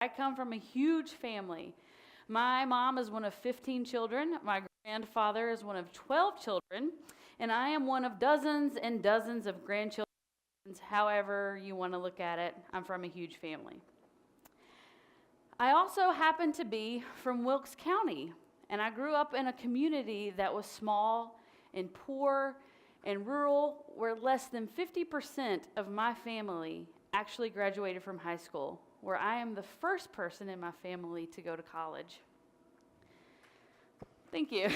I come from a huge family. My mom is one of 15 children. My grandfather is one of 12 children. And I am one of dozens and dozens of grandchildren. However you want to look at it, I'm from a huge family. I also happen to be from Wilkes County, and I grew up in a community that was small and poor and rural, where less than 50% of my family actually graduated from high school, where I am the first person in my family to go to college. Thank you.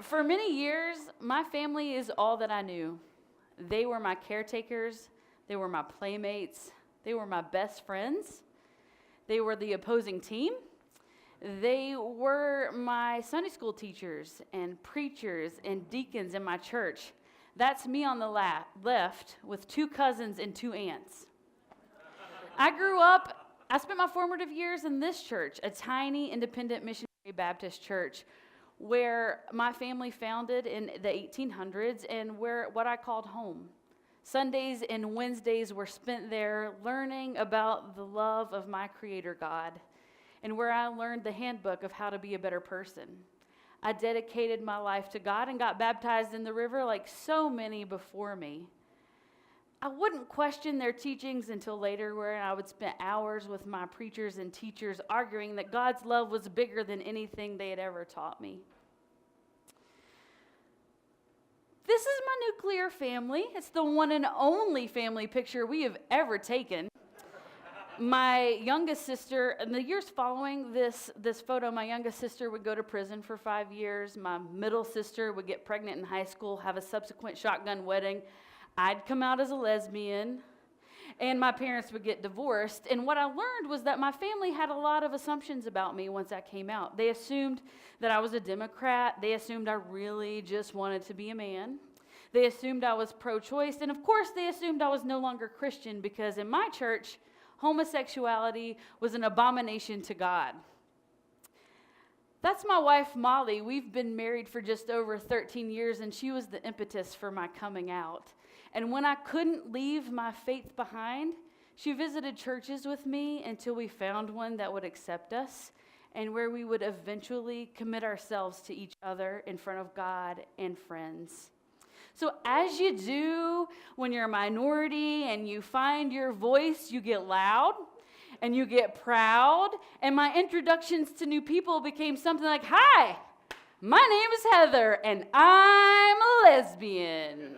For many years, my family is all that I knew. They were my caretakers, they were my playmates, they were my best friends, they were the opposing team, they were my Sunday school teachers and preachers and deacons in my church. That's me on the left with 2 cousins and 2 aunts. I spent my formative years in this church, a tiny independent missionary Baptist church, where my family founded in the 1800s and where what I called home. Sundays and Wednesdays were spent there learning about the love of my Creator God, and where I learned the handbook of how to be a better person. I dedicated my life to God and got baptized in the river like so many before me. I wouldn't question their teachings until later, where I would spend hours with my preachers and teachers arguing that God's love was bigger than anything they had ever taught me. This is my nuclear family. It's the one and only family picture we have ever taken. My youngest sister, in the years following this photo, my youngest sister would go to prison for 5 years. My middle sister would get pregnant in high school, have a subsequent shotgun wedding. I'd come out as a lesbian, and my parents would get divorced. And what I learned was that my family had a lot of assumptions about me once I came out. They assumed that I was a Democrat. They assumed I really just wanted to be a man. They assumed I was pro-choice. And of course, they assumed I was no longer Christian, because in my church, homosexuality was an abomination to God. That's my wife, Molly. We've been married for just over 13 years, and she was the impetus for my coming out. And when I couldn't leave my faith behind, she visited churches with me until we found one that would accept us and where we would eventually commit ourselves to each other in front of God and friends. So as you do when you're a minority and you find your voice, you get loud and you get proud. And my introductions to new people became something like, "Hi, my name is Heather and I'm a lesbian."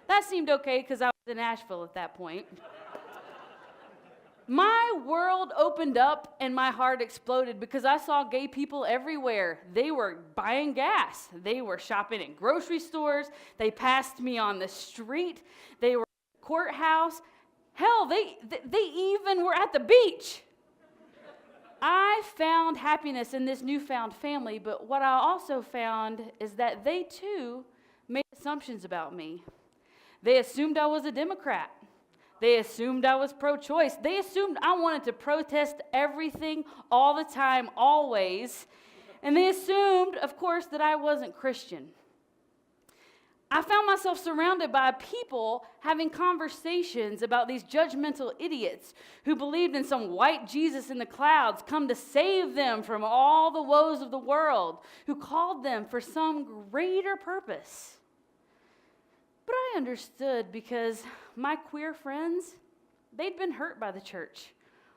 That seemed okay because I was in Asheville at that point. My world opened up and my heart exploded because I saw gay people everywhere. They were buying gas. They were shopping in grocery stores. They passed me on the street. They were at the courthouse. Hell, they even were at the beach. I found happiness in this newfound family, but what I also found is that they too made assumptions about me. They assumed I was a Democrat. They assumed I was pro-choice. They assumed I wanted to protest everything all the time, always. And they assumed, of course, that I wasn't Christian. I found myself surrounded by people having conversations about these judgmental idiots who believed in some white Jesus in the clouds come to save them from all the woes of the world, who called them for some greater purpose. But I understood because my queer friends, they'd been hurt by the church,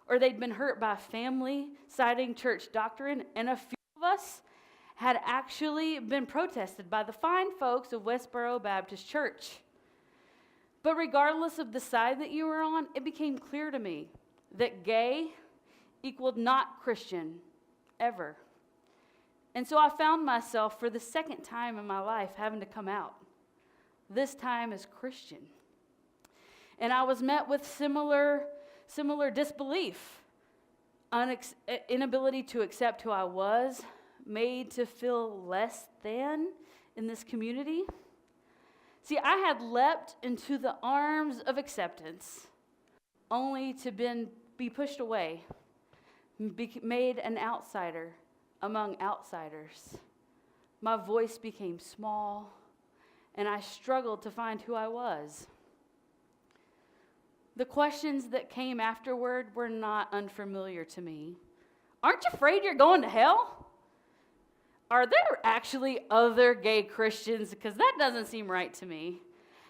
or they'd been hurt by family citing church doctrine, and a few of us had actually been protested by the fine folks of Westboro Baptist Church. But regardless of the side that you were on, it became clear to me that gay equaled not Christian, ever. And so I found myself for the second time in my life having to come out. This time as Christian. And I was met with similar disbelief, inability to accept who I was, made to feel less than in this community. See, I had leapt into the arms of acceptance, only to be pushed away, made an outsider among outsiders. My voice became small, and I struggled to find who I was. The questions that came afterward were not unfamiliar to me. Aren't you afraid you're going to hell? Are there actually other gay Christians? Because that doesn't seem right to me.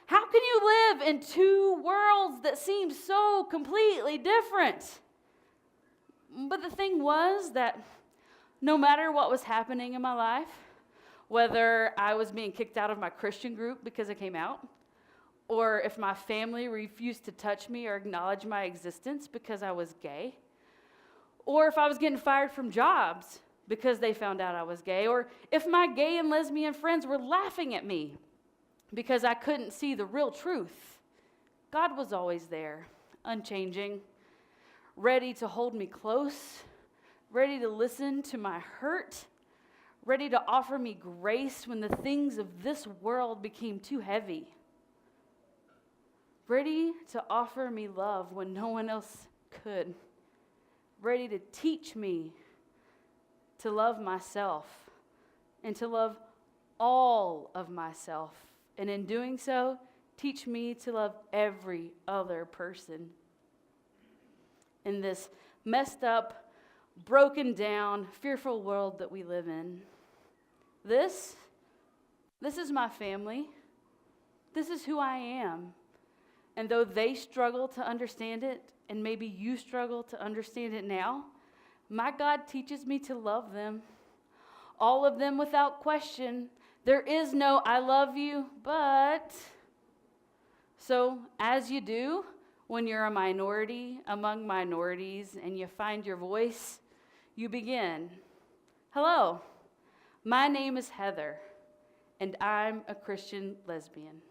How can you live in two worlds that seem so completely different? But the thing was that no matter what was happening in my life, whether I was being kicked out of my Christian group because I came out, or if my family refused to touch me or acknowledge my existence because I was gay, or if I was getting fired from jobs because they found out I was gay, or if my gay and lesbian friends were laughing at me because I couldn't see the real truth, God was always there, unchanging, ready to hold me close, ready to listen to my hurt, ready to offer me grace when the things of this world became too heavy, ready to offer me love when no one else could, ready to teach me to love myself and to love all of myself, and in doing so, teach me to love every other person. In this messed up, broken down, fearful world that we live in. This is my family. This is who I am. And though they struggle to understand it, and maybe you struggle to understand it now, my God teaches me to love them. All of them without question. There is no I love you, but. So as you do, when you're a minority among minorities and you find your voice, you begin. Hello, my name is Heather, and I'm a Christian lesbian.